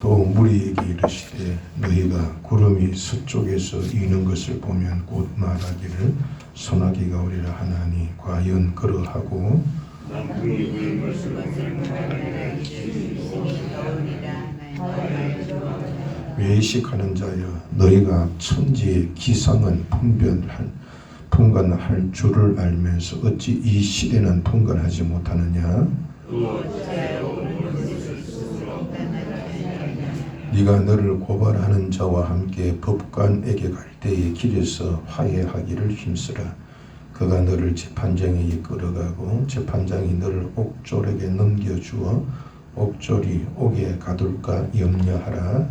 또 무리에게 이르시되 너희가 구름이 서쪽에서 이는 것을 보면 곧 말하기를 소나기가 오리라 하나니 과연 그러하고 외식하는 자여 너희가 천지의 기상은 분간할 줄을 알면서 어찌 이 시대는 분간하지 못하느냐. 네가 너를 고발하는 자와 함께 법관에게 갈 때에 길에서 화해하기를 힘쓰라. 그가 너를 재판장에 이끌어가고 재판장이 너를 옥졸에게 넘겨주어 옥졸이 옥에 가둘까 염려하라.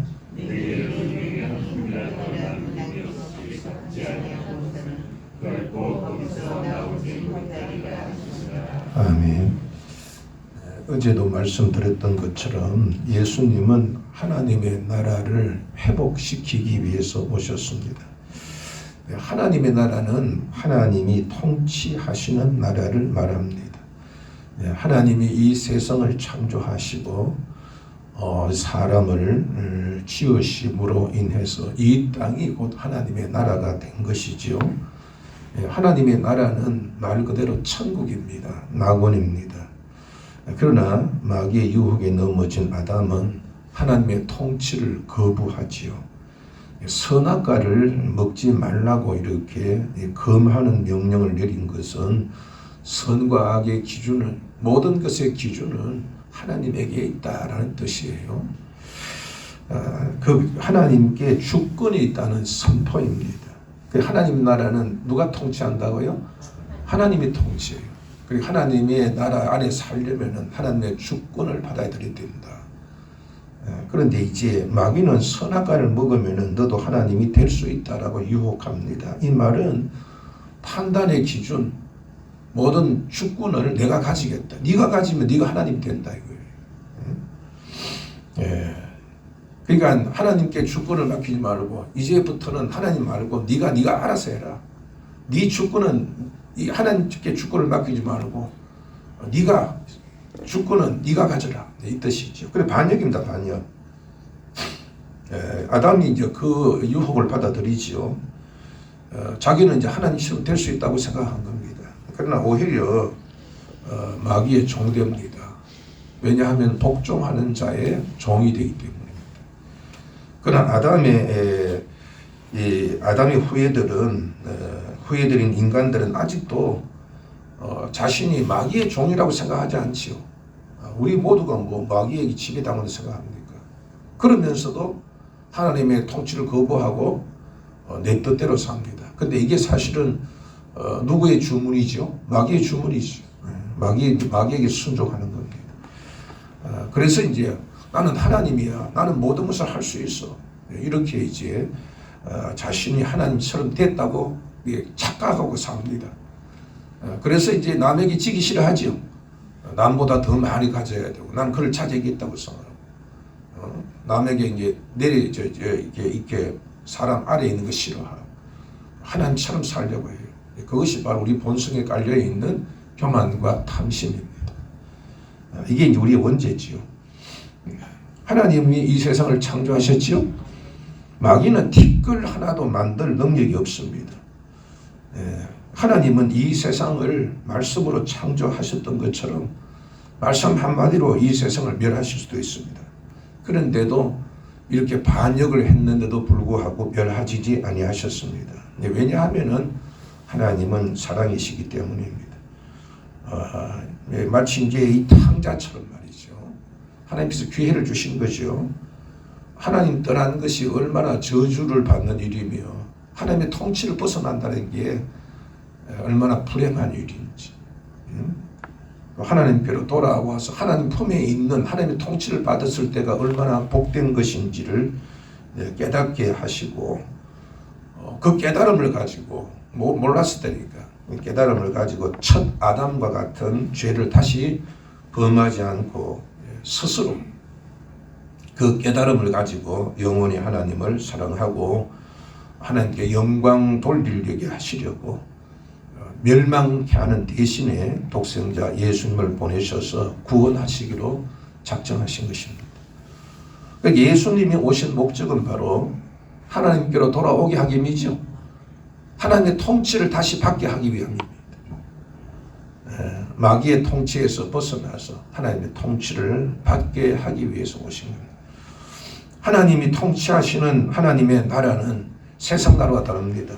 아멘. 어제도 말씀드렸던 것처럼 예수님은 하나님의 나라를 회복시키기 위해서 오셨습니다. 하나님의 나라는 하나님이 통치하시는 나라를 말합니다. 하나님이 이 세상을 창조하시고 사람을 지으심으로 인해서 이 땅이 곧 하나님의 나라가 된 것이지요. 하나님의 나라는 말 그대로 천국입니다. 낙원입니다. 그러나 마귀의 유혹에 넘어진 아담은 하나님의 통치를 거부하지요. 선악과를 먹지 말라고 이렇게 금하는 명령을 내린 것은 선과 악의 기준은, 모든 것의 기준은 하나님에게 있다라는 뜻이에요. 그 하나님께 주권이 있다는 선포입니다. 하나님 나라는 누가 통치한다고요? 하나님이 통치해요. 그리고 하나님의 나라 안에 살려면 하나님의 주권을 받아야 된다. 그런데 이제 마귀는 선악과를 먹으면 너도 하나님이 될 수 있다라고 유혹합니다. 이 말은 판단의 기준, 모든 주권을 내가 가지겠다. 네가 가지면 네가 하나님 된다 이거예요. 그러니까 하나님께 주권을 맡기지 말고 이제부터는 하나님 말고 네가 알아서 해라. 네 주권은 하나님께 주권을 맡기지 말고 네가 주권은 네가 가져라 이 뜻이죠. 그래 반역입니다. 반역. 아담이 이제 그 유혹을 받아들이지요. 자기는 이제 하나님처럼 될 수 있다고 생각한 겁니다. 그러나 오히려 마귀의 종됩니다. 왜냐하면 복종하는 자의 종이 되기 때문입니다. 그러나 아담의 후예들인 인간들은 아직도 자신이 마귀의 종이라고 생각하지 않지요. 우리 모두가 마귀에게 지배당한다고 생각합니까? 그러면서도 하나님의 통치를 거부하고 내 뜻대로 삽니다. 근데 이게 사실은 누구의 주문이죠? 마귀의 주문이죠. 마귀에게 순종하는 겁니다. 그래서 이제 나는 하나님이야. 나는 모든 것을 할 수 있어. 이렇게 이제 자신이 하나님처럼 됐다고 착각하고 삽니다. 그래서 이제 남에게 지기 싫어하죠. 남보다 더 많이 가져야 되고, 난 그럴 자격이 있다고 생각하고, 남에게 이제 이렇게 사람 아래에 있는 거 싫어하고, 하나님처럼 살려고 해요. 그것이 바로 우리 본성에 깔려 있는 교만과 탐심입니다. 이게 이제 우리의 원죄지요. 하나님이 이 세상을 창조하셨지요. 마귀는 티끌 하나도 만들 능력이 없습니다. 하나님은 이 세상을 말씀으로 창조하셨던 것처럼 말씀 한마디로 이 세상을 멸하실 수도 있습니다. 그런데도 이렇게 반역을 했는데도 불구하고 멸하지 아니하셨습니다. 왜냐하면은 하나님은 사랑이시기 때문입니다. 마치 이제 이 탕자처럼 말이죠. 하나님께서 기회를 주신 거죠. 하나님 떠나는 것이 얼마나 저주를 받는 일이며 하나님의 통치를 벗어난다는 게 얼마나 불행한 일인지, 하나님께로 돌아와서 하나님 품에 있는 하나님의 통치를 받았을 때가 얼마나 복된 것인지를 깨닫게 하시고, 그 깨달음을 가지고 몰랐을 때니까 깨달음을 가지고 첫 아담과 같은 죄를 다시 범하지 않고 스스로 그 깨달음을 가지고 영원히 하나님을 사랑하고 하나님께 영광 돌리려게 하시려고 멸망케 하는 대신에 독생자 예수님을 보내셔서 구원하시기로 작정하신 것입니다. 그러니까 예수님이 오신 목적은 바로 하나님께로 돌아오게 하기 위함이죠. 하나님의 통치를 다시 받게 하기 위함입니다. 마귀의 통치에서 벗어나서 하나님의 통치를 받게 하기 위해서 오신 겁니다. 하나님이 통치하시는 하나님의 나라는 세상 나라와 다릅니다.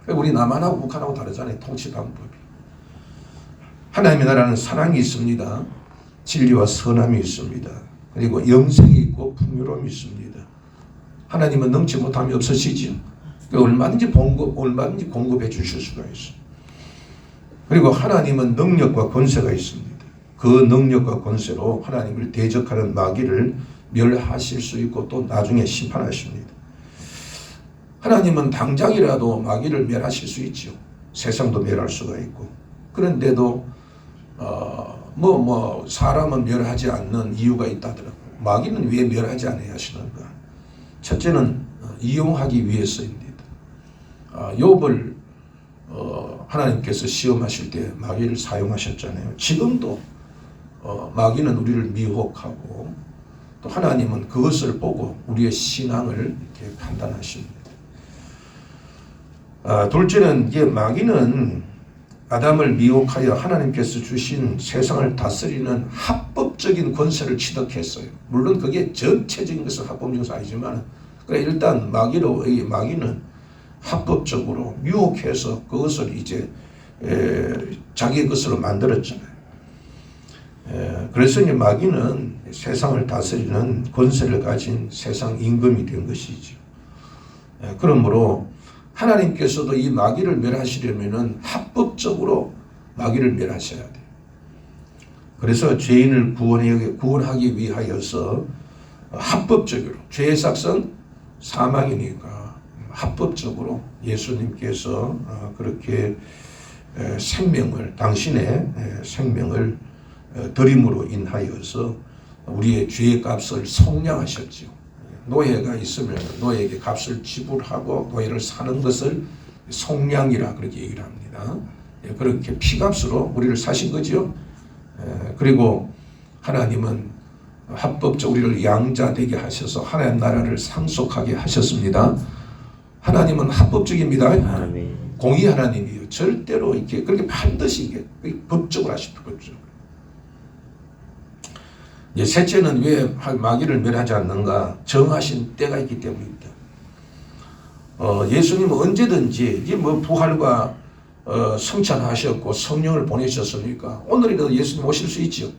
우리 남한하고 북한하고 다르잖아요. 통치 방법이. 하나님의 나라는 사랑이 있습니다. 진리와 선함이 있습니다. 그리고 영생이 있고 풍요로움이 있습니다. 하나님은 넘지 못함이 없으시죠. 얼마든지 공급해 주실 수가 있어요. 그리고 하나님은 능력과 권세가 있습니다. 그 능력과 권세로 하나님을 대적하는 마귀를 멸하실 수 있고 또 나중에 심판하십니다. 하나님은 당장이라도 마귀를 멸하실 수 있죠. 세상도 멸할 수가 있고. 그런데도 사람은 멸하지 않는 이유가 있다더라고요. 마귀는 왜 멸하지 않아야 하시는가? 첫째는 이용하기 위해서입니다. 욥을 하나님께서 시험하실 때 마귀를 사용하셨잖아요. 지금도 마귀는 우리를 미혹하고 또 하나님은 그것을 보고 우리의 신앙을 이렇게 판단하십니다. 둘째는 이게 마귀는 아담을 미혹하여 하나님께서 주신 세상을 다스리는 합법적인 권세를 취득했어요. 물론 그게 전체적인 것은 합법적인 것은 아니지만 그래 일단 마귀는 합법적으로 유혹해서 그것을 이제 자기 것으로 만들었잖아요. 그래서 이제 마귀는 세상을 다스리는 권세를 가진 세상 임금이 된 것이죠. 그러므로 하나님께서도 이 마귀를 멸하시려면은 합법적으로 마귀를 멸하셔야 돼요. 그래서 죄인을 구원하기 위하여서 합법적으로 죄의 삭은 사망이니까 합법적으로 예수님께서 그렇게 당신의 생명을 드림으로 인하여서 우리의 죄의 값을 속량하셨지요. 노예가 있으면 노예에게 값을 지불하고 노예를 사는 것을 속량이라 그렇게 얘기를 합니다. 그렇게 피값으로 우리를 사신 거지요. 그리고 하나님은 합법적 우리를 양자 되게 하셔서 하나님 나라를 상속하게 하셨습니다. 하나님은 합법적입니다. 공의 하나님이요. 절대로 이렇게 그렇게 반드시 이게 법적으로 하십니다. 법적으로. 셋째는 왜 마귀를 멸하지 않는가? 정하신 때가 있기 때문입니다. 예수님은 언제든지 부활과 성찬하셨고 성령을 보내셨으니까 오늘이라도 예수님 오실 수 있죠.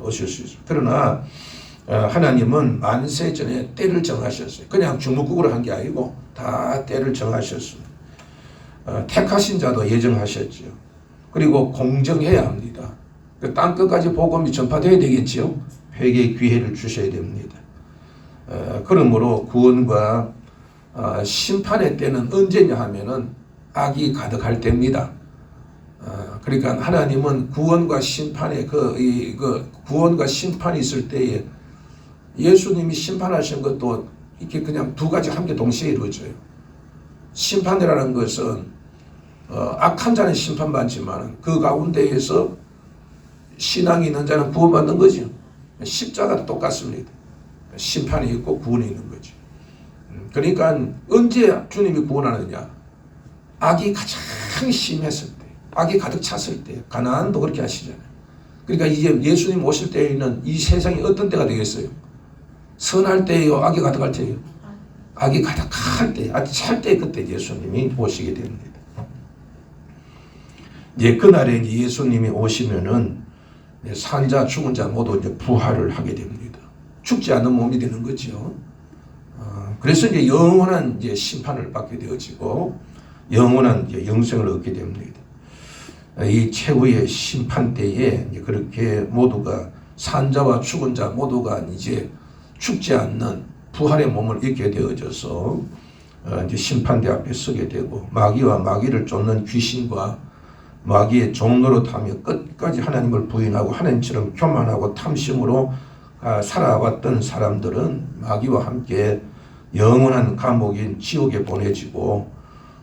오실 수 있어요. 그러나 하나님은 만세 전에 때를 정하셨어요. 그냥 중무국으로 한 게 아니고 다 때를 정하셨어요. 택하신 자도 예정하셨죠. 그리고 공정해야 합니다. 땅 끝까지 복음이 전파되어야 되겠지요. 회개의 기회를 주셔야 됩니다. 그러므로 구원과 심판의 때는 언제냐 하면은 악이 가득할 때입니다. 그러니까 하나님은 구원과 심판의 구원과 심판이 있을 때에 예수님이 심판하신 것도 이렇게 그냥 두 가지 함께 동시에 이루어져요. 심판이라는 것은 악한 자는 심판받지만 그 가운데에서 신앙이 있는 자는 구원받는 거죠. 십자가도 똑같습니다. 심판이 있고 구원이 있는 거죠. 그러니까 언제 주님이 구원하느냐? 악이 가장 심했을 때, 악이 가득 찼을 때, 가나안도 그렇게 하시잖아요. 그러니까 이제 예수님 오실 때에는 이 세상이 어떤 때가 되겠어요? 선할 때예요? 악이 가득할 때예요? 악이 가득할 때, 아주 찰 때 그때 예수님이 오시게 됩니다. 이제 그날에 예수님이 오시면은 산자 죽은 자 모두 이제 부활을 하게 됩니다. 죽지 않는 몸이 되는 거죠. 그래서 이제 영원한 이제 심판을 받게 되어지고 영원한 이제 영생을 얻게 됩니다. 이 최후의 심판 때에 그렇게 모두가 산자와 죽은 자 모두가 이제 죽지 않는 부활의 몸을 입게 되어져서 이제 심판대 앞에 서게 되고 마귀와 마귀를 쫓는 귀신과 마귀의 종노릇하며 끝까지 하나님을 부인하고 하나님처럼 교만하고 탐심으로 살아왔던 사람들은 마귀와 함께 영원한 감옥인 지옥에 보내지고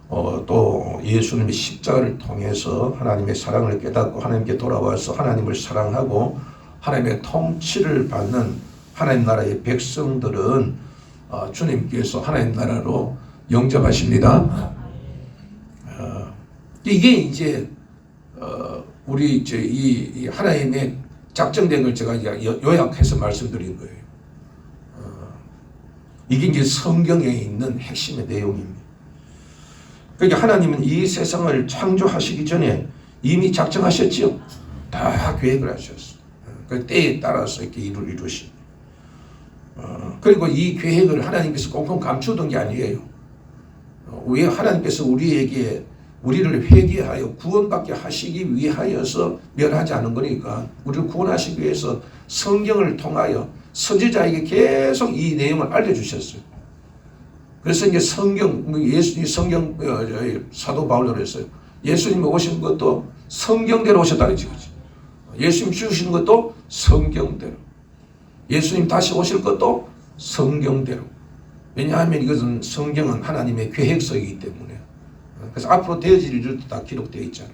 또 예수님의 십자가를 통해서 하나님의 사랑을 깨닫고 하나님께 돌아와서 하나님을 사랑하고 하나님의 통치를 받는 하나님 나라의 백성들은 주님께서 하나님 나라로 영접하십니다. 이게 이제 우리 이제 이 하나님의 작정된 걸 제가 요약해서 말씀드린 거예요. 이게 이제 성경에 있는 핵심의 내용입니다. 그러니까 하나님은 이 세상을 창조하시기 전에 이미 작정하셨지요. 다 계획을 하셨어요. 그 때에 따라서 이렇게 이루십니다. 그리고 이 계획을 하나님께서 꽁꽁 감추던 게 아니에요. 왜 하나님께서 우리를 회개하여 구원받게 하시기 위하여서 멸하지 않은 거니까 우리를 구원하시기 위해서 성경을 통하여 선지자에게 계속 이 내용을 알려주셨어요. 그래서 이제 성경 사도 바울도 그랬어요. 예수님 오신 것도 성경대로 오셨다는 거지. 예수님 죽으신 것도 성경대로. 예수님 다시 오실 것도 성경대로. 왜냐하면 이것은 성경은 하나님의 계획서이기 때문에. 그래서 앞으로 되어질 일도 다 기록되어 있잖아요.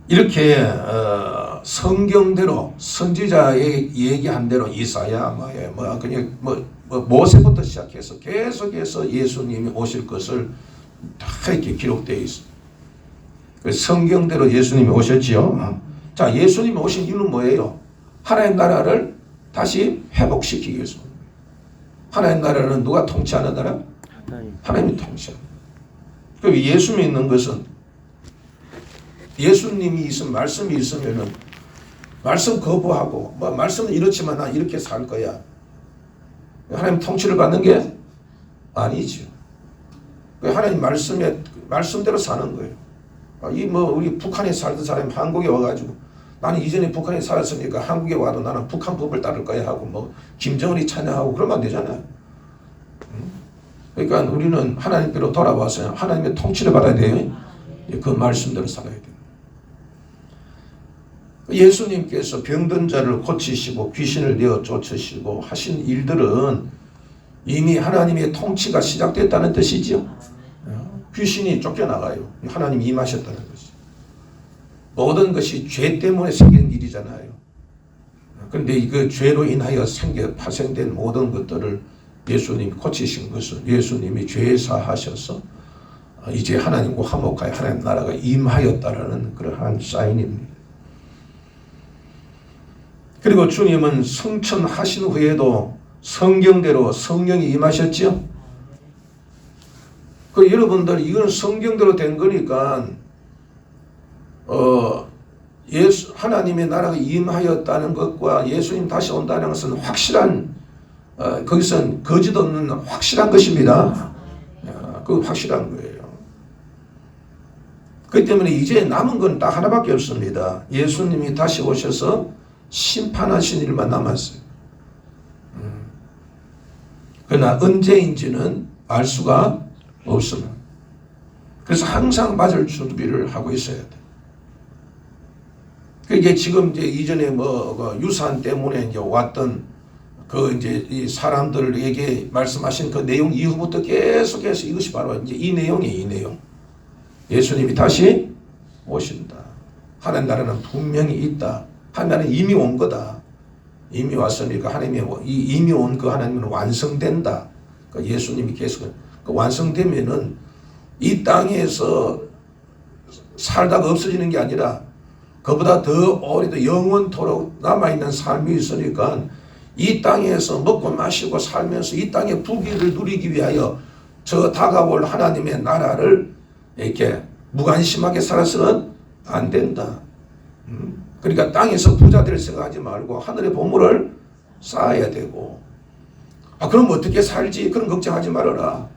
이렇게 성경대로 선지자의 얘기한 대로 이사야 그냥 모세부터 시작해서 계속해서 예수님이 오실 것을 다 이렇게 기록되어 있어요. 성경대로 예수님이 오셨지요. 자, 예수님이 오신 이유는 뭐예요? 하나님 나라를 다시 회복시키기 위해서. 하나님 나라는 누가 통치하는 나라? 하나님이 통치하는. 그럼 예수 믿는 것은 예수님이 있으면 말씀이 있으면은 말씀 거부하고 말씀은 이렇지만 난 이렇게 살 거야. 하나님 통치를 받는 게 아니죠. 하나님 말씀대로 사는 거예요. 우리 북한에 살던 사람이 한국에 와가지고 나는 이전에 북한에 살았으니까 한국에 와도 나는 북한 법을 따를 거야 하고 김정은이 찬양하고 그러면 안 되잖아요. 그러니까 우리는 하나님께로 돌아와서 하나님의 통치를 받아야 돼요. 그 말씀대로 살아야 돼요. 예수님께서 병든 자를 고치시고 귀신을 내어 쫓으시고 하신 일들은 이미 하나님의 통치가 시작됐다는 뜻이죠. 귀신이 쫓겨나가요. 하나님이 임하셨다는 것이. 모든 것이 죄 때문에 생긴 일이잖아요. 그런데 그 죄로 인하여 파생된 모든 것들을 예수님이 고치신 것은 예수님이 죄사하셔서 이제 하나님과 화목하여 하나님 나라가 임하였다라는 그러한 사인입니다. 그리고 주님은 승천하신 후에도 성경대로 성령이 임하셨지요. 여러분들 이건 성경대로 된 거니까 하나님의 나라가 임하였다는 것과 예수님 다시 온다는 것은 확실한 거기선 거짓 없는 확실한 것입니다. 그 확실한 거예요. 그렇기 때문에 이제 남은 건 딱 하나밖에 없습니다. 예수님이 다시 오셔서 심판하신 일만 남았어요. 그러나 언제인지는 알 수가 없습니다. 그래서 항상 맞을 준비를 하고 있어야 돼. 그게 지금 이제 이전에 유산 때문에 이제 왔던 이제 이 사람들에게 말씀하신 그 내용 이후부터 계속해서 이것이 바로 이제 이 내용이에요, 이 내용. 예수님이 다시 오신다. 하나님 나라는 분명히 있다. 하나님 나라는 이미 온 거다. 이미 왔으니까 하나님이 이미 온 그 하나님은 완성된다. 그러니까 예수님이 계속 완성되면은 이 땅에서 살다가 없어지는 게 아니라 그보다 더 오래도 영원토록 남아있는 삶이 있으니까 이 땅에서 먹고 마시고 살면서 이 땅의 부귀를 누리기 위하여 저 다가올 하나님의 나라를 이렇게 무관심하게 살아서는 안 된다. 그러니까 땅에서 부자 될 생각하지 말고 하늘의 보물을 쌓아야 되고 그럼 어떻게 살지? 그런 걱정하지 말아라.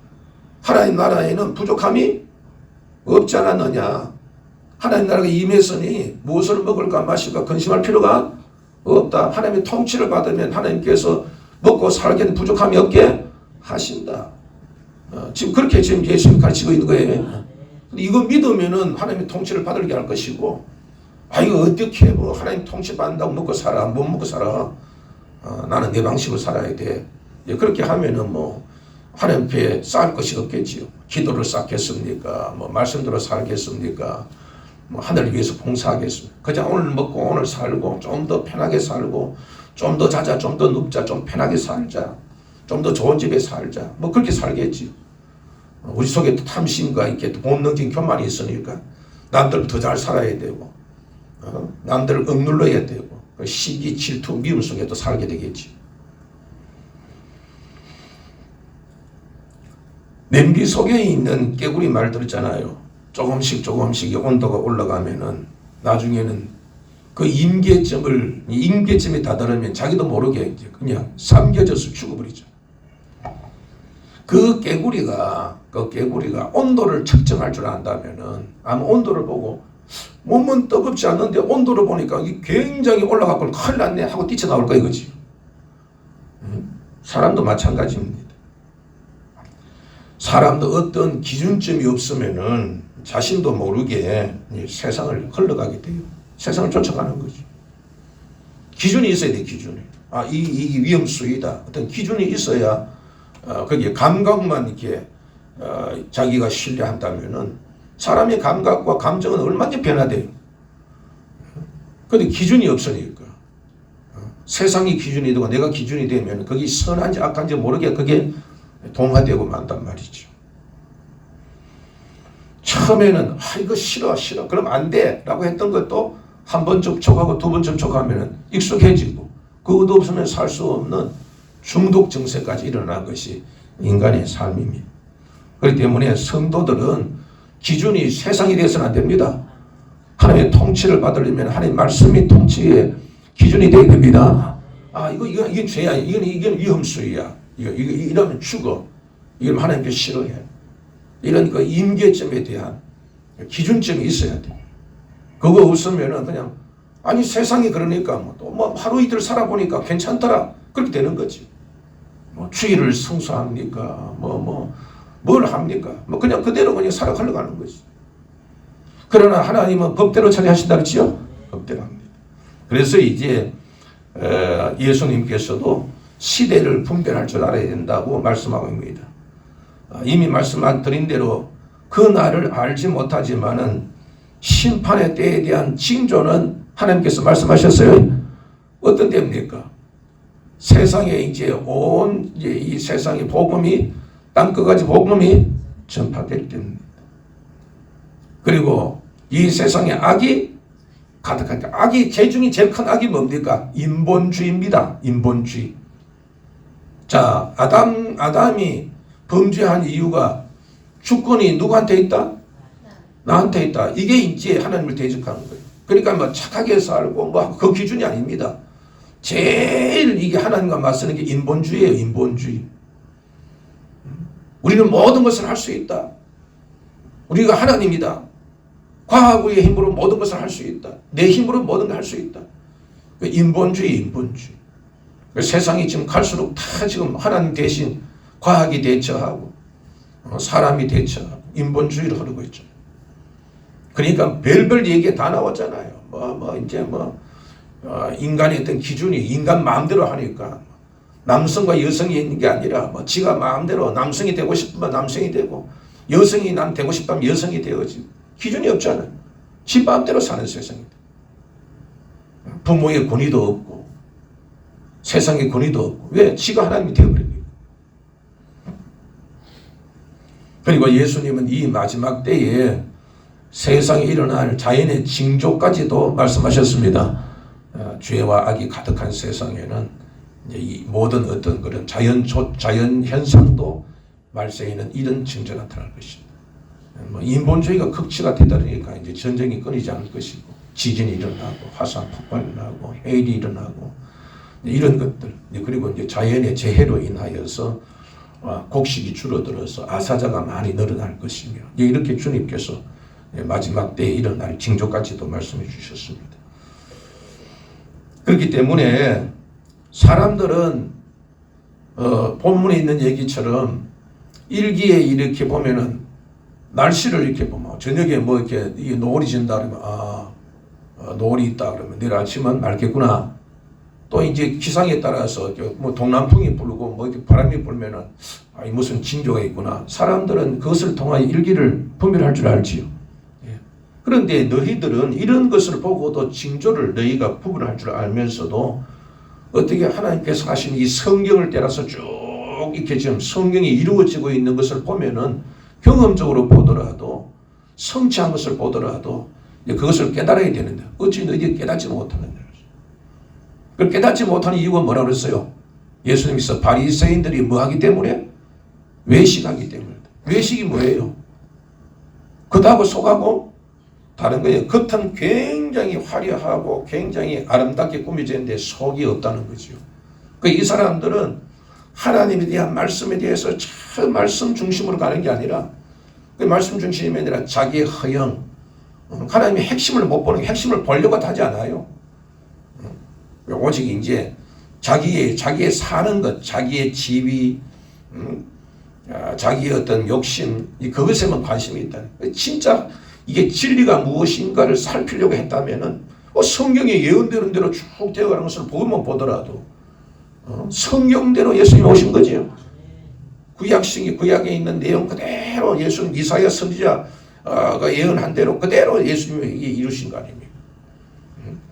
하나님 나라에는 부족함이 없지 않았느냐. 하나님 나라가 임했으니 무엇을 먹을까 마실까 근심할 필요가 없다. 하나님의 통치를 받으면 하나님께서 먹고 살기에는 부족함이 없게 하신다. 지금 그렇게 지금 예수님이 가르치고 있는 거예요. 이거 믿으면은 하나님의 통치를 받게 할 것이고 이거 어떻게 하나님 통치 받는다고 먹고 살아? 못 먹고 살아? 나는 내 방식으로 살아야 돼. 그렇게 하면은 하나님 앞에 쌓을 것이 없겠지요. 기도를 쌓겠습니까? 말씀대로 살겠습니까? 뭐 하늘을 위해서 봉사하겠습니다. 그냥 오늘 먹고 오늘 살고 좀 더 편하게 살고 좀 더 자자 좀 더 눕자 좀 편하게 살자 좀 더 좋은 집에 살자 뭐 그렇게 살겠지. 우리 속에 탐심과 이렇게 본능적인 교만이 있으니까 남들 더 잘 살아야 되고 남들을 억눌러야 되고 시기 질투 미움 속에 또 살게 되겠지. 냄비 속에 있는 깨구리 말 들었잖아요. 조금씩 온도가 올라가면은 나중에는 그 임계점에 다다르면 자기도 모르게 이제 그냥 삼켜져서 죽어버리죠. 그 깨구리가 온도를 측정할 줄 안다면은 아마 온도를 보고 몸은 뜨겁지 않는데 온도를 보니까 이게 굉장히 올라가고 큰일 났네 하고 뛰쳐나올 거야 이거지. 사람도 마찬가지입니다. 사람도 어떤 기준점이 없으면은 자신도 모르게 세상을 흘러가게 돼요. 세상을 쫓아가는 거지. 기준이 있어야 돼, 기준이. 이 위험수위다. 어떤 기준이 있어야 거기에 감각만 이렇게 자기가 신뢰한다면은 사람의 감각과 감정은 얼마든지 변화돼요. 그런데 기준이 없으니까 세상이 기준이 되고 내가 기준이 되면 거기 선한지 악한지 모르게 그게 동화되고 만단 말이죠. 처음에는 이거 싫어 그럼 안 돼 라고 했던 것도 한 번 접촉하고 두 번 접촉하면 익숙해지고 그것도 없으면 살 수 없는 중독 증세까지 일어난 것이 인간의 삶입니다. 그렇기 때문에 성도들은 기준이 세상이 되어서는 안 됩니다. 하나님의 통치를 받으려면 하나님의 말씀이 통치의 기준이 되어야 됩니다. 이건 죄야. 이건 위험수위야. 이러면 죽어. 이건 하나님께 싫어해. 이런 그 임계점에 대한 기준점이 있어야 돼. 그거 없으면은 그냥 세상이 그러니까 또 하루 이틀 살아보니까 괜찮더라. 그렇게 되는 거지. 주의를 성수합니까? 뭘 합니까? 그냥 그대로 그냥 살아가려 가는 거지. 그러나 하나님은 법대로 처리하신다 그랬지요? 법대로 합니다. 그래서 이제 예수님께서도 시대를 분별할 줄 알아야 된다고 말씀하고 있습니다. 이미 말씀드린 대로 그 날을 알지 못하지만은 심판의 때에 대한 징조는 하나님께서 말씀하셨어요. 어떤 때입니까? 세상에 이제 이 세상의 복음이 땅끝까지 복음이 전파될 때입니다. 그리고 이 세상에 악이 가득할 때, 악이 제일 큰 악이 뭡니까? 인본주의입니다. 인본주의. 자, 아담이 범죄한 이유가 주권이 누구한테 있다? 나한테 있다. 이게 이제 하나님을 대적하는 거예요. 그러니까 착하게 살고 그 기준이 아닙니다. 제일 이게 하나님과 맞서는 게 인본주의예요. 인본주의. 우리는 모든 것을 할 수 있다. 우리가 하나님이다. 과학의 힘으로 모든 것을 할 수 있다. 내 힘으로 모든 걸 할 수 있다. 인본주의. 세상이 지금 갈수록 다 지금 하나님 대신 과학이 대처하고 사람이 대처하고 인본주의로 흐르고 있죠. 그러니까 별별 얘기가 다 나왔잖아요. 인간의 어떤 기준이 인간 마음대로 하니까 남성과 여성이 있는 게 아니라 지가 마음대로 남성이 되고 싶으면 남성이 되고 여성이 난 되고 싶다면 여성이 되어지. 기준이 없잖아요. 지 마음대로 사는 세상이다. 부모의 권위도 없고 세상의 권위도 없고 왜? 지가 하나님이 되어버린 거예요. 그리고 예수님은 이 마지막 때에 세상에 일어날 자연의 징조까지도 말씀하셨습니다. 죄와 악이 가득한 세상에는 이 모든 어떤 그런 자연 현상도 발생하는 이런 징조가 나타날 것입니다. 인본주의가 극치가 되다니까 이제 전쟁이 끊이지 않을 것이고 지진이 일어나고 화산 폭발이 일어나고 해일이 일어나고 이런 것들 그리고 이제 자연의 재해로 인하여서 곡식이 줄어들어서 아사자가 많이 늘어날 것이며 이렇게 주님께서 마지막 때에 일어날 징조까지도 말씀해 주셨습니다. 그렇기 때문에 사람들은 본문에 있는 얘기처럼 일기에 이렇게 보면은 날씨를 이렇게 보면 저녁에 이렇게 노을이 진다 그러면 노을이 있다 그러면 내일 아침은 맑겠구나. 또 이제 기상에 따라서 동남풍이 불고 이렇게 바람이 불면은 무슨 징조가 있구나. 사람들은 그것을 통하여 일기를 분별할 줄 알지요. 예. 그런데 너희들은 이런 것을 보고도 징조를 너희가 구분할 줄 알면서도 어떻게 하나님께서 하신 이 성경을 따라서 쭉 이렇게 지금 성경이 이루어지고 있는 것을 보면은 경험적으로 보더라도 성취한 것을 보더라도 그것을 깨달아야 되는데 어찌 너희들이 깨닫지 못하느냐. 그 깨닫지 못하는 이유가 뭐라고 그랬어요? 예수님께서 바리새인들이 뭐하기 때문에? 외식하기 때문에. 외식이 뭐예요? 겉하고 속하고 다른 거예요. 겉은 굉장히 화려하고 굉장히 아름답게 꾸며져 있는데 속이 없다는 거죠. 이 사람들은 하나님에 대한 말씀에 대해서 참 말씀 중심으로 가는 게 아니라 그 말씀 중심이 아니라 자기의 허영, 하나님의 핵심을 못 보는, 핵심을 보려고 하지 않아요. 오직 이제 자기의 사는 것, 자기의 지위, 자기의 어떤 욕심, 그것에만 관심이 있다. 진짜 이게 진리가 무엇인가를 살피려고 했다면은 성경에 예언되는 대로 쭉 되어가는 것을 보면 보더라도 성경대로 예수님이 오신 거지요. 구약에 있는 내용 그대로 예수님 이사야 선지자가 예언한 대로 그대로 예수님이 이루신 거 아닙니까?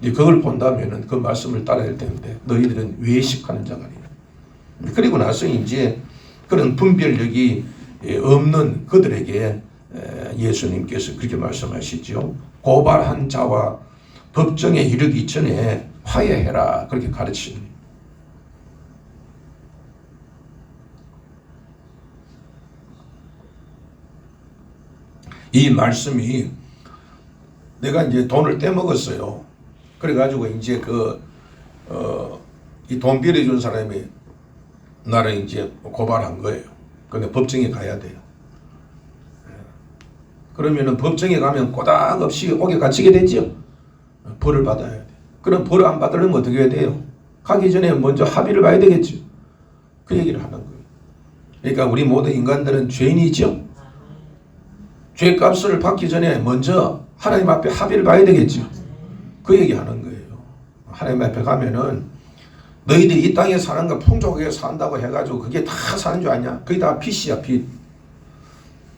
그걸 본다면은 그 말씀을 따라야 되는데 너희들은 외식하는 자가 아니라. 그리고 나서 이제 그런 분별력이 없는 그들에게 예수님께서 그렇게 말씀하시죠. 고발한 자와 법정에 이르기 전에 화해해라 그렇게 가르치십니다. 이 말씀이 내가 이제 돈을 떼먹었어요. 그래가지고 이제 이 돈 빌려준 사람이 나를 이제 고발한 거예요. 근데 법정에 가야 돼요. 그러면은 법정에 가면 꼬닥없이 옥에 갇히게 되죠. 벌을 받아야 돼. 그럼 벌을 안 받으려면 어떻게 해야 돼요? 가기 전에 먼저 합의를 봐야 되겠죠. 그 얘기를 하는 거예요. 그러니까 우리 모든 인간들은 죄인이죠. 죄값을 받기 전에 먼저 하나님 앞에 합의를 봐야 되겠죠. 그 얘기하는 거예요. 하나님 앞에 가면은 너희들이 이 땅에 사는 거 풍족하게 산다고 해가지고 그게 다 사는 줄 아냐? 그게 다 빚이야, 빚.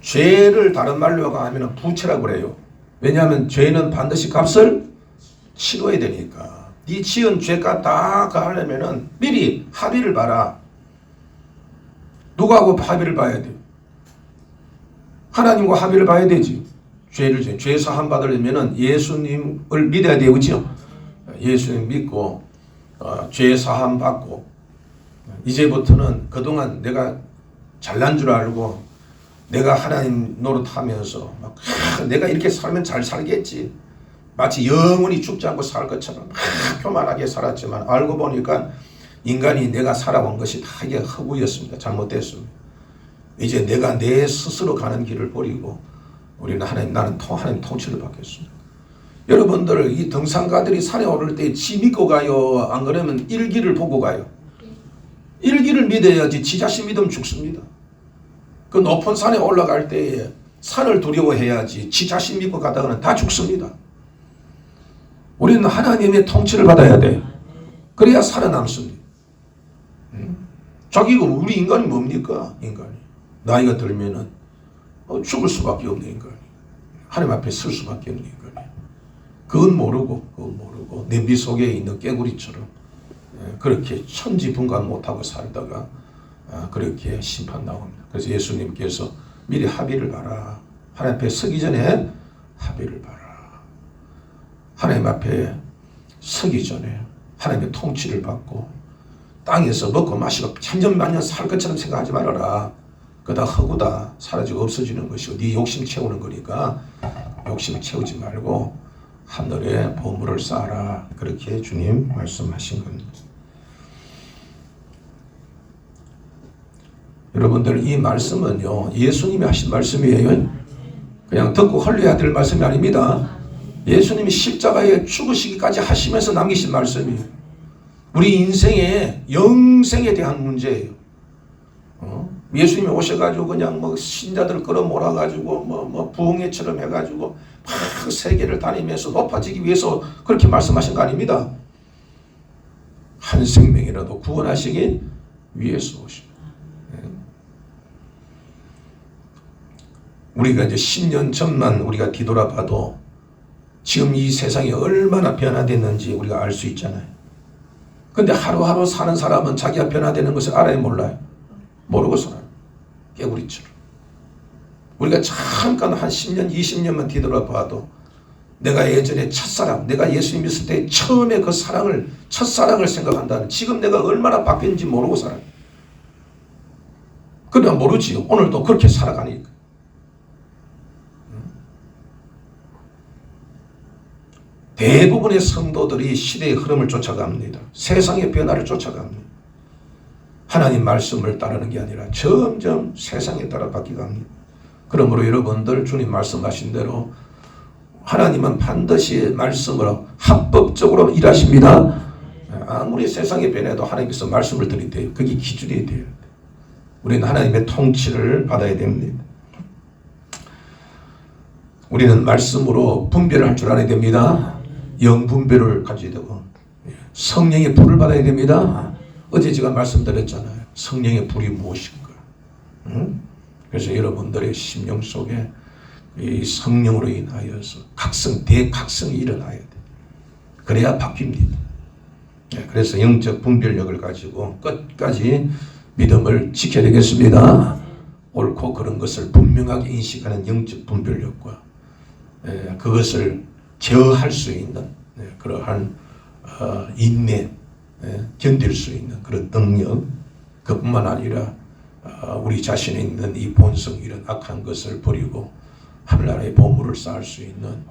죄를 다른 말로 하면 부채라고 그래요. 왜냐하면 죄는 반드시 값을 치러야 되니까. 네 지은 죄값 다 가려면은 미리 합의를 봐라. 누구하고 합의를 봐야 돼? 하나님과 합의를 봐야 되지. 죄 사함 받으려면은 예수님을 믿어야 돼요, 그렇죠? 예수님 믿고 죄 사함 받고 이제부터는 그동안 내가 잘난 줄 알고 내가 하나님 노릇하면서 내가 이렇게 살면 잘 살겠지. 마치 영원히 죽지 않고 살 것처럼 교만하게 살았지만 알고 보니까 인간이 내가 살아온 것이 다 이게 허구였습니다. 잘못됐습니다. 이제 내가 내 스스로 가는 길을 버리고 우리는 나는 하나님 통치를 받겠습니다. 여러분들 이 등산가들이 산에 오를 때 지 믿고 가요? 안 그러면 일기를 보고 가요? 일기를 믿어야지 지 자신 믿으면 죽습니다. 그 높은 산에 올라갈 때 산을 두려워해야지 지 자신 믿고 가다가는 다 죽습니다. 우리는 하나님의 통치를 받아야 돼. 그래야 살아남습니다. 자기가 우리 인간이 뭡니까? 인간이 나이가 들면은 죽을 수밖에 없는 인간이 하나님 앞에 설 수밖에 없는 인간이 그건 모르고 냄비 속에 있는 깨구리처럼 그렇게 천지분간 못하고 살다가 그렇게 심판 나옵니다. 그래서 예수님께서 미리 합의를 봐라. 하나님 앞에 서기 전에 합의를 봐라. 하나님 앞에 서기 전에 하나님의 통치를 받고 땅에서 먹고 마시고 천년만년 살 것처럼 생각하지 말아라. 그다 허구다. 사라지고 없어지는 것이고 네 욕심 채우는 거니까 욕심 채우지 말고 하늘에 보물을 쌓아라. 그렇게 주님 말씀하신 겁니다. 여러분들 이 말씀은요 예수님이 하신 말씀이에요. 그냥 듣고 흘려야 될 말씀이 아닙니다. 예수님이 십자가에 죽으시기까지 하시면서 남기신 말씀이에요. 우리 인생의 영생에 대한 문제예요. 예수님이 오셔가지고 그냥 신자들 끌어몰아가지고 부흥회처럼 해가지고 막 세계를 다니면서 높아지기 위해서 그렇게 말씀하신 거 아닙니다. 한 생명이라도 구원하시기 위해서 오십니다. 우리가 이제 10년 전만 우리가 뒤돌아봐도 지금 이 세상이 얼마나 변화됐는지 우리가 알 수 있잖아요. 근데 하루하루 사는 사람은 자기가 변화되는 것을 알아요, 몰라요? 모르고 살아요. 깨구리처럼. 우리가 잠깐 한 10년, 20년만 뒤돌아봐도 내가 예전에 첫사랑, 내가 예수님 믿을 때 처음에 그 사랑을, 첫사랑을 생각한다는, 지금 내가 얼마나 바뀌었는지 모르고 살아요. 그러나 모르지요. 오늘도 그렇게 살아가니까. 대부분의 성도들이 시대의 흐름을 쫓아갑니다. 세상의 변화를 쫓아갑니다. 하나님 말씀을 따르는 게 아니라 점점 세상에 따라 바뀌어갑니다. 그러므로 여러분들 주님 말씀하신 대로 하나님은 반드시 말씀으로 합법적으로 일하십니다. 아무리 세상이 변해도 하나님께서 말씀을 드린대요. 그게 기준이 돼요. 우리는 하나님의 통치를 받아야 됩니다. 우리는 말씀으로 분별을 할 줄 알아야 됩니다. 영분별을 가져야 되고 성령의 불을 받아야 됩니다. 어제 제가 말씀드렸잖아요. 성령의 불이 무엇인가. 그래서 여러분들의 심령 속에 이 성령으로 인하여서 대각성이 일어나야 돼. 그래야 바뀝니다. 그래서 영적 분별력을 가지고 끝까지 믿음을 지켜야 되겠습니다. 옳고 그런 것을 분명하게 인식하는 영적 분별력과 그것을 제어할 수 있는 그러한 인내, 견딜 수 있는 그런 능력, 그뿐만 아니라 우리 자신에 있는 이 본성, 이런 악한 것을 버리고 하늘나라의 보물을 쌓을 수 있는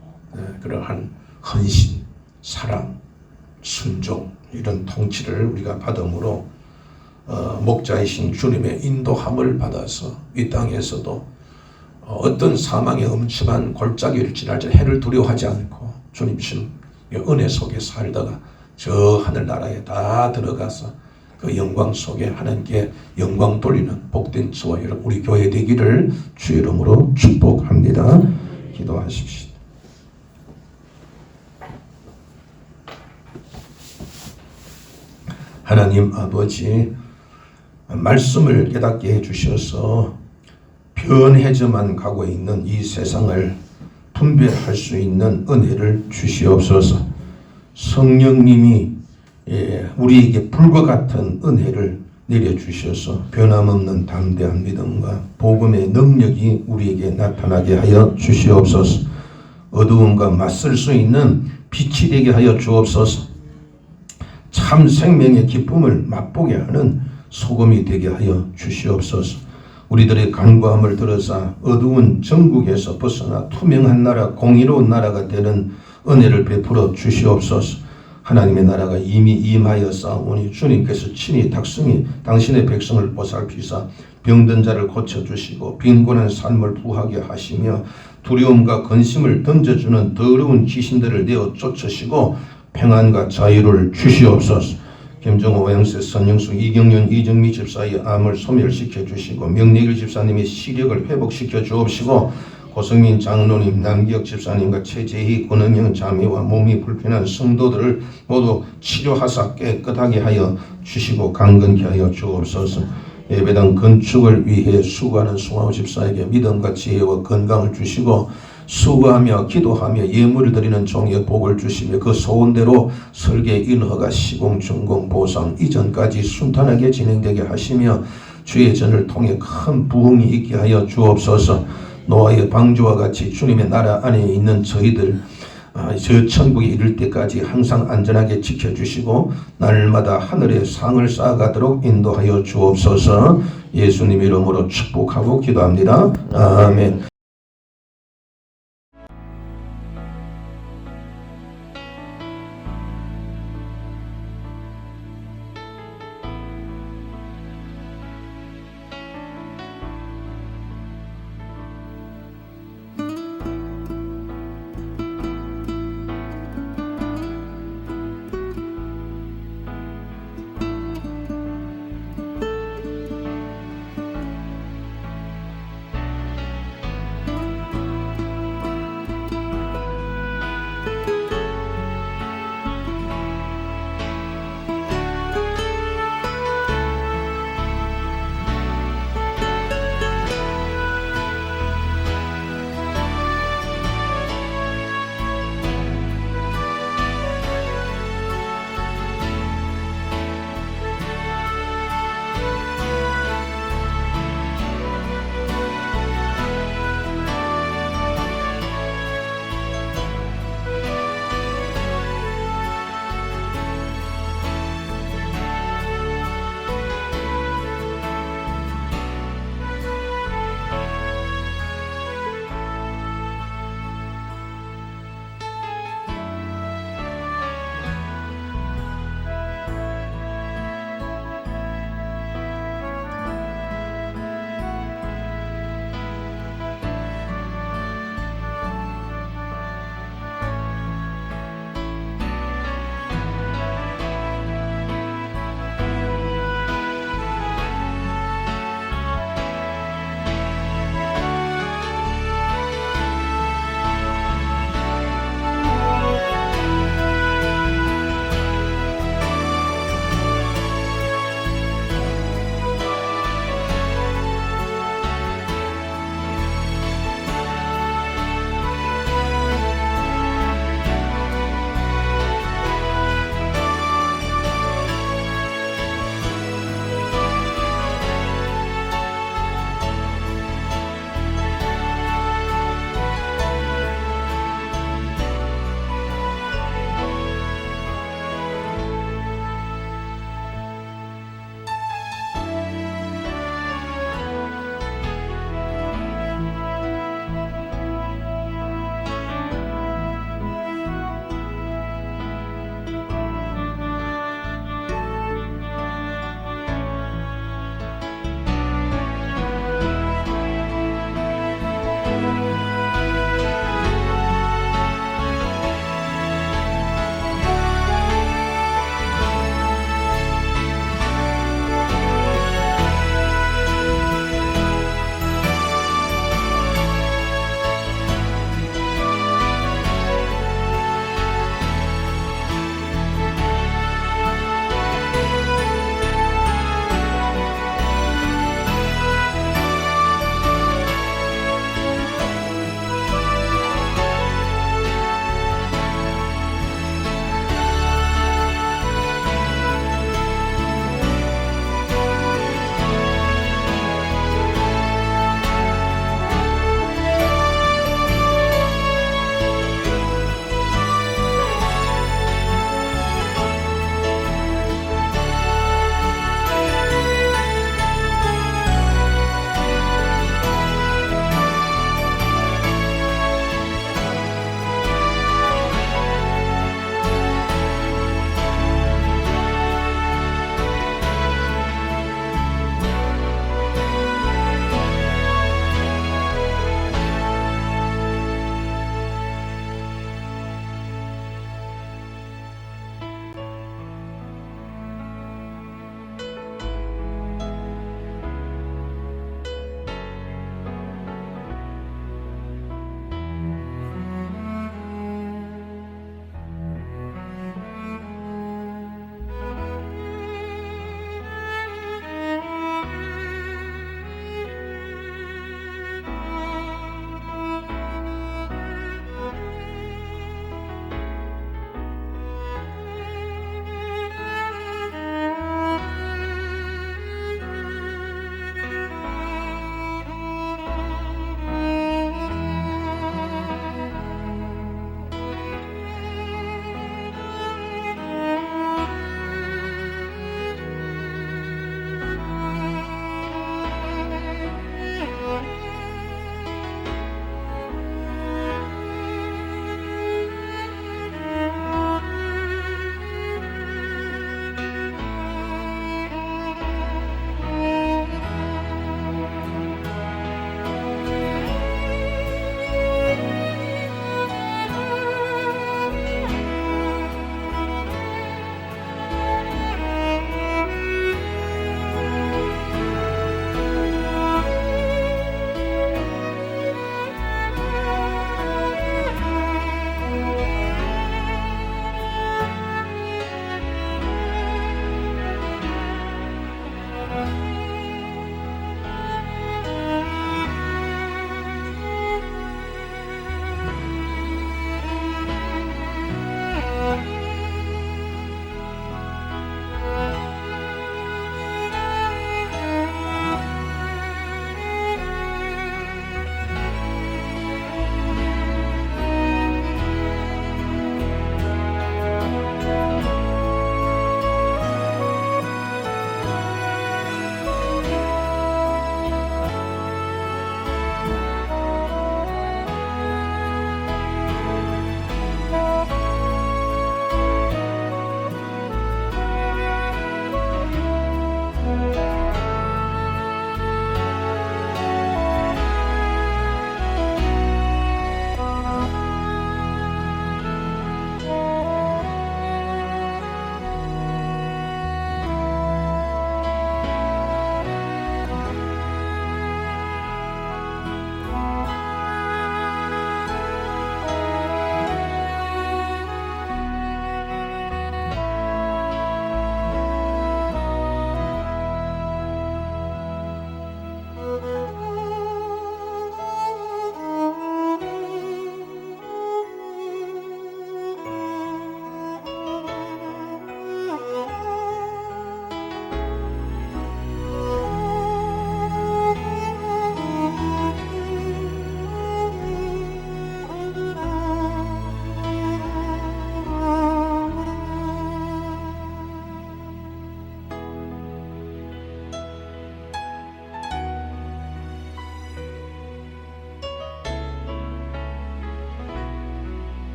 그러한 헌신, 사랑, 순종, 이런 통치를 우리가 받음으로 목자이신 주님의 인도함을 받아서 이 땅에서도 어떤 사망의 엄침한 골짜기를 지날지 해를 두려워하지 않고 주님 주신 은혜 속에 살다가 저 하늘나라에 다 들어가서 그 영광 속에 하나님께 영광 돌리는 복된 저와 우리 교회 되기를 주의 이름으로 축복합니다. 기도하십시오. 하나님 아버지, 말씀을 깨닫게 해주셔서 변해져만 가고 있는 이 세상을 분별할 수 있는 은혜를 주시옵소서. 성령님이 우리에게 불과 같은 은혜를 내려주셔서 변함없는 담대한 믿음과 복음의 능력이 우리에게 나타나게 하여 주시옵소서. 어두움과 맞설 수 있는 빛이 되게 하여 주옵소서. 참 생명의 기쁨을 맛보게 하는 소금이 되게 하여 주시옵소서. 우리들의 간구함을 들어서 어두운 전국에서 벗어나 투명한 나라, 공의로운 나라가 되는 은혜를 베풀어 주시옵소서. 하나님의 나라가 이미 임하였사오니 주님께서 친히 당신의 백성을 보살피사 병든 자를 고쳐주시고 빈곤한 삶을 부하게 하시며 두려움과 근심을 던져주는 더러운 귀신들을 내어 쫓으시고 평안과 자유를 주시옵소서. 김정호 오영세 선영수 이경윤 이정미 집사의 암을 소멸시켜 주시고 명리길 집사님의 시력을 회복시켜 주옵시고 고성민 장로님 남기혁 집사님과 최재희 권은영 자매와 몸이 불편한 성도들을 모두 치료하사 깨끗하게 하여 주시고 강건케 하여 주옵소서. 예배당 건축을 위해 수고하는 송하우 집사에게 믿음과 지혜와 건강을 주시고 수고하며 기도하며 예물을 드리는 종의 복을 주시며 그 소원대로 설계 인허가 시공 준공 보상 이전까지 순탄하게 진행되게 하시며 주의 전을 통해 큰 부흥이 있게 하여 주옵소서. 노아의 방주와 같이 주님의 나라 안에 있는 저희들 저 천국에 이를 때까지 항상 안전하게 지켜주시고 날마다 하늘에 상을 쌓아가도록 인도하여 주옵소서. 예수님 이름으로 축복하고 기도합니다. 아멘.